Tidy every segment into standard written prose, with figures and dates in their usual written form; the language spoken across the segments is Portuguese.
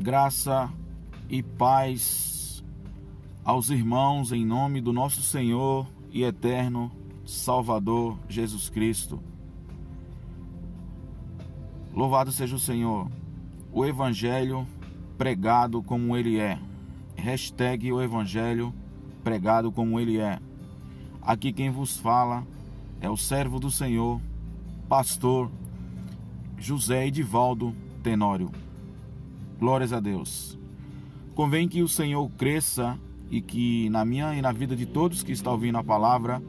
Graça e paz aos irmãos em nome do nosso Senhor e eterno Salvador Jesus Cristo. Louvado seja o Senhor. O Evangelho pregado como ele é. Hashtag o Evangelho pregado como ele é. Aqui quem vos fala é o servo do Senhor, pastor José Edivaldo Tenório. Glórias a Deus. Convém que o Senhor cresça e que na minha e na vida de todos que estão ouvindo a palavra,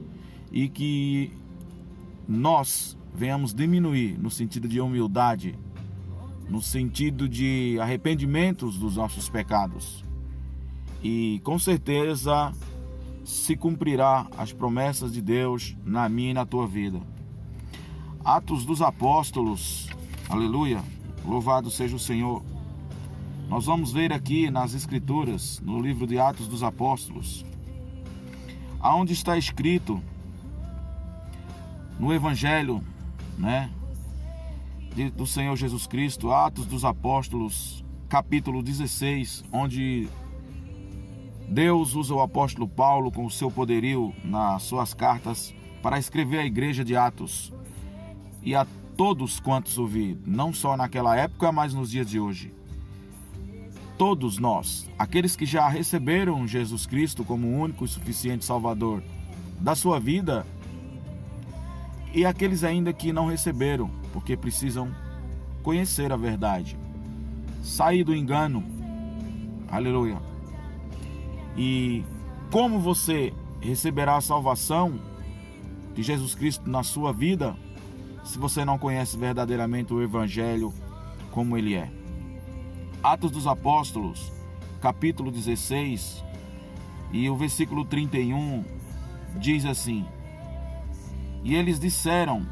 e que nós venhamos diminuir no sentido de humildade, no sentido de arrependimentos dos nossos pecados. E com certeza se cumprirá as promessas de Deus na minha e na tua vida. Atos dos Apóstolos, aleluia, louvado seja o Senhor. Nós vamos ver aqui nas Escrituras, no livro de Atos dos Apóstolos, aonde está escrito no Evangelho, do Senhor Jesus Cristo, Atos dos Apóstolos, capítulo 16, onde Deus usa o apóstolo Paulo com o seu poderio nas suas cartas para escrever à igreja de Atos e a todos quantos ouvir, não só naquela época, mas nos dias de hoje. Todos nós, aqueles que já receberam Jesus Cristo como o único e suficiente Salvador da sua vida, e aqueles ainda que não receberam, porque precisam conhecer a verdade, sair do engano, aleluia. E como você receberá a salvação de Jesus Cristo na sua vida, se você não conhece verdadeiramente o Evangelho como ele é? Atos dos Apóstolos, capítulo 16, e o versículo 31, diz assim: E eles disseram: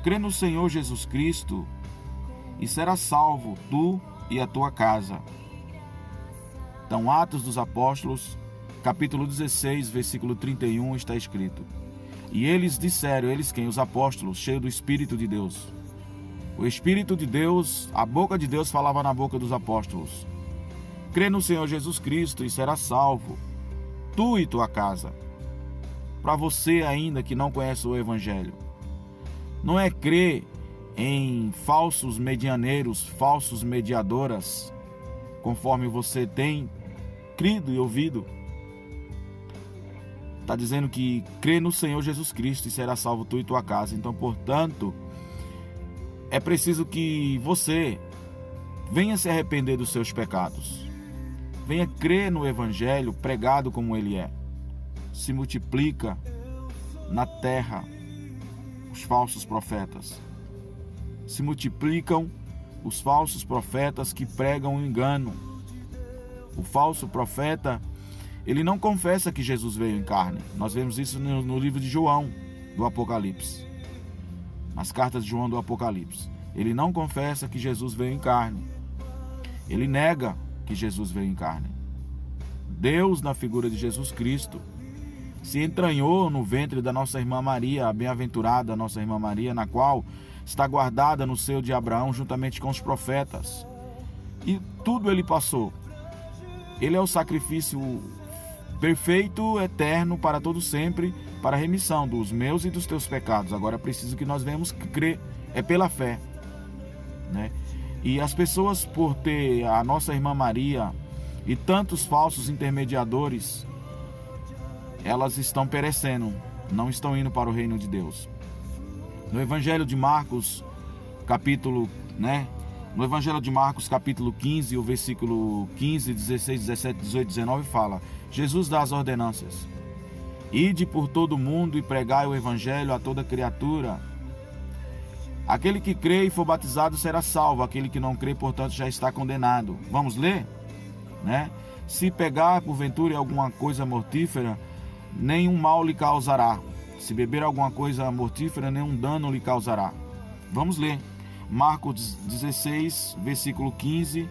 crê no Senhor Jesus Cristo, e serás salvo, tu e a tua casa. Então, Atos dos Apóstolos, capítulo 16, versículo 31, está escrito: E eles disseram, eles quem? Os apóstolos, cheios do Espírito de Deus. O Espírito de Deus, a boca de Deus falava na boca dos apóstolos: crê no Senhor Jesus Cristo e serás salvo, tu e tua casa. Para você ainda que não conhece o Evangelho, não é crer em falsos medianeiros, falsos mediadoras, conforme você tem crido e ouvido. Está dizendo que crê no Senhor Jesus Cristo e será salvo tu e tua casa. Então, portanto, é preciso que você venha se arrepender dos seus pecados. Venha crer no Evangelho pregado como ele é. Se multiplica na terra os falsos profetas. Se multiplicam os falsos profetas que pregam o engano. O falso profeta, ele não confessa que Jesus veio em carne. Nós vemos isso no livro de João, do Apocalipse. Nas cartas de João do Apocalipse. Ele não confessa que Jesus veio em carne. Ele nega que Jesus veio em carne. Deus, na figura de Jesus Cristo, se entranhou no ventre da nossa irmã Maria, a bem-aventurada nossa irmã Maria, na qual está guardada no seio de Abraão, juntamente com os profetas. E tudo ele passou. Ele é o sacrifício perfeito, eterno, para todo sempre, para a remissão dos meus e dos teus pecados. Agora é preciso que nós venhamos crer, é pela fé, E as pessoas, por ter a nossa irmã Maria e tantos falsos intermediadores, elas estão perecendo, não estão indo para o reino de Deus. No Evangelho de Marcos, no Evangelho de Marcos, capítulo 15, o versículo 15, 16, 17, 18, 19, fala: Jesus dá as ordenanças: ide por todo o mundo e pregai o Evangelho a toda criatura. Aquele que crê e for batizado será salvo, aquele que não crê, portanto, já está condenado. Vamos ler? Se pegar porventura alguma coisa mortífera, nenhum mal lhe causará. Se beber alguma coisa mortífera, nenhum dano lhe causará. Vamos ler. Marcos 16, versículo 15,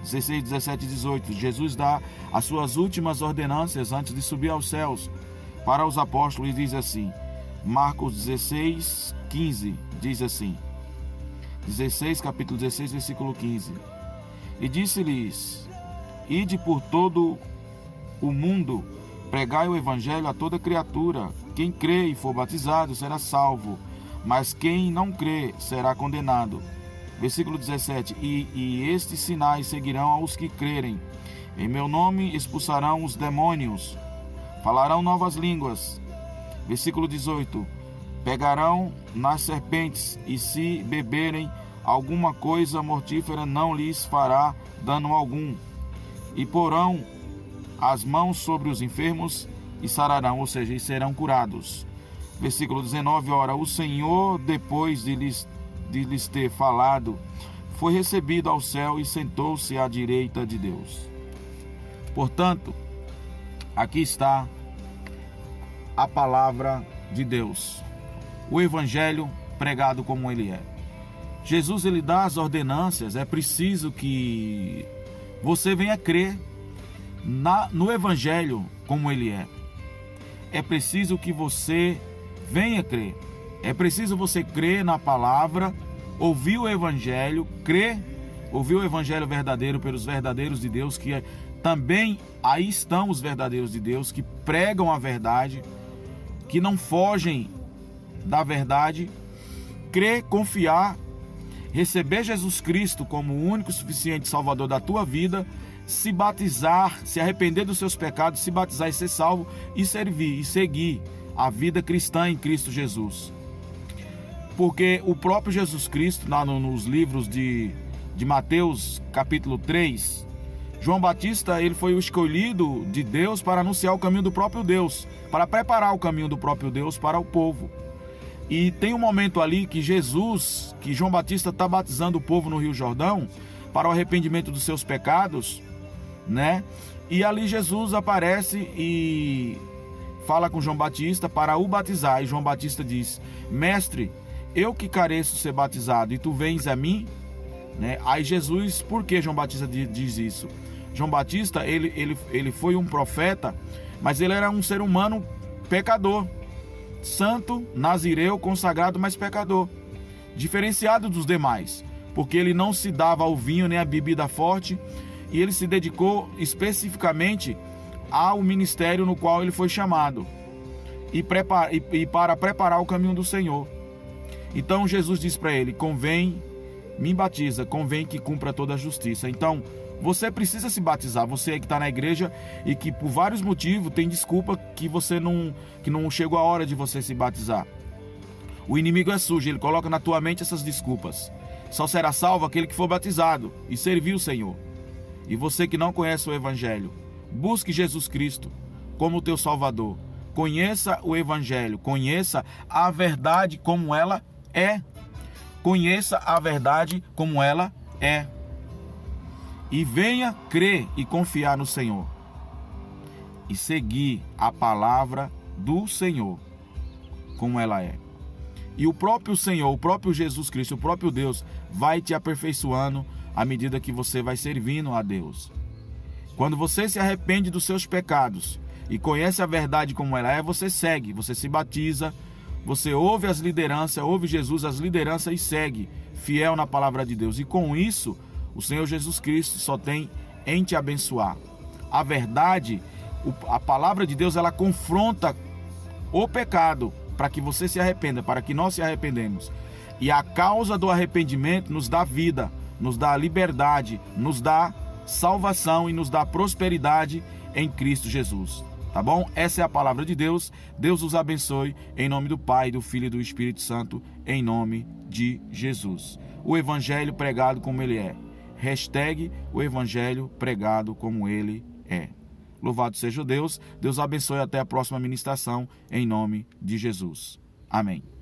16, 17 e 18. Jesus dá as suas últimas ordenanças antes de subir aos céus para os apóstolos e diz assim, Marcos 16, 15, diz assim, 16, capítulo 16, versículo 15. E disse-lhes: ide por todo o mundo, pregai o evangelho a toda criatura. Quem crê e for batizado será salvo, mas quem não crê será condenado. Versículo 17: E estes sinais seguirão aos que crerem. Em meu nome expulsarão os demônios, falarão novas línguas. Versículo 18: pegarão nas serpentes, e se beberem alguma coisa mortífera não lhes fará dano algum. E porão as mãos sobre os enfermos e sararão, ou seja, e serão curados. Versículo 19: ora, o Senhor, depois de lhes ter falado, foi recebido ao céu e sentou-se à direita de Deus. Portanto, aqui está a palavra de Deus, o evangelho pregado como ele é. Jesus, ele dá as ordenâncias. É preciso que você venha crer no evangelho como ele é. É preciso que você venha crer. É preciso você crer na palavra, ouvir o evangelho, crer, ouvir o evangelho verdadeiro pelos verdadeiros de Deus, que também aí estão os verdadeiros de Deus, que pregam a verdade, que não fogem da verdade. Crer, confiar, receber Jesus Cristo como o único e suficiente Salvador da tua vida, se batizar, se arrepender dos seus pecados, se batizar e ser salvo, e servir e seguir a vida cristã em Cristo Jesus. Porque o próprio Jesus Cristo, nos livros de Mateus capítulo 3, João Batista, ele foi o escolhido de Deus para anunciar o caminho do próprio Deus, para preparar o caminho do próprio Deus para o povo. E tem um momento ali que João Batista está batizando o povo no Rio Jordão para o arrependimento dos seus pecados, né? E ali Jesus aparece e fala com João Batista para o batizar. E João Batista diz: mestre, eu que careço ser batizado e tu vens a mim, né? Aí Jesus, por que João Batista diz isso? João Batista, ele foi um profeta, mas ele era um ser humano pecador, santo, nazireu, consagrado, mas pecador, diferenciado dos demais, porque ele não se dava ao vinho nem à bebida forte, e ele se dedicou especificamente ao ministério no qual ele foi chamado, e para preparar o caminho do Senhor. Então Jesus diz para ele: convém, me batiza, convém que cumpra toda a justiça. Então você precisa se batizar. Você que está na igreja e que por vários motivos tem desculpa que não chegou a hora de você se batizar. O inimigo é sujo, ele coloca na tua mente essas desculpas. Só será salvo aquele que for batizado e servir o Senhor. E você que não conhece o evangelho, busque Jesus Cristo como teu Salvador. Conheça o evangelho, conheça a verdade como ela é. Conheça a verdade como ela é. E venha crer e confiar no Senhor. E seguir a palavra do Senhor como ela é. E o próprio Senhor, o próprio Jesus Cristo, o próprio Deus vai te aperfeiçoando à medida que você vai servindo a Deus. Quando você se arrepende dos seus pecados e conhece a verdade como ela é, você segue, você se batiza, você ouve as lideranças, ouve Jesus, as lideranças, e segue, fiel na palavra de Deus. E com isso, o Senhor Jesus Cristo só tem em te abençoar. A verdade, a palavra de Deus, ela confronta o pecado para que você se arrependa, para que nós se arrependemos. E a causa do arrependimento nos dá vida, nos dá liberdade, nos dá salvação e nos dá prosperidade em Cristo Jesus. Tá bom? Essa é a palavra de Deus. Deus os abençoe em nome do Pai, do Filho e do Espírito Santo, em nome de Jesus. O evangelho pregado como ele é. Hashtag o evangelho pregado como ele é. Louvado seja Deus. Deus abençoe, até a próxima ministração, em nome de Jesus. Amém.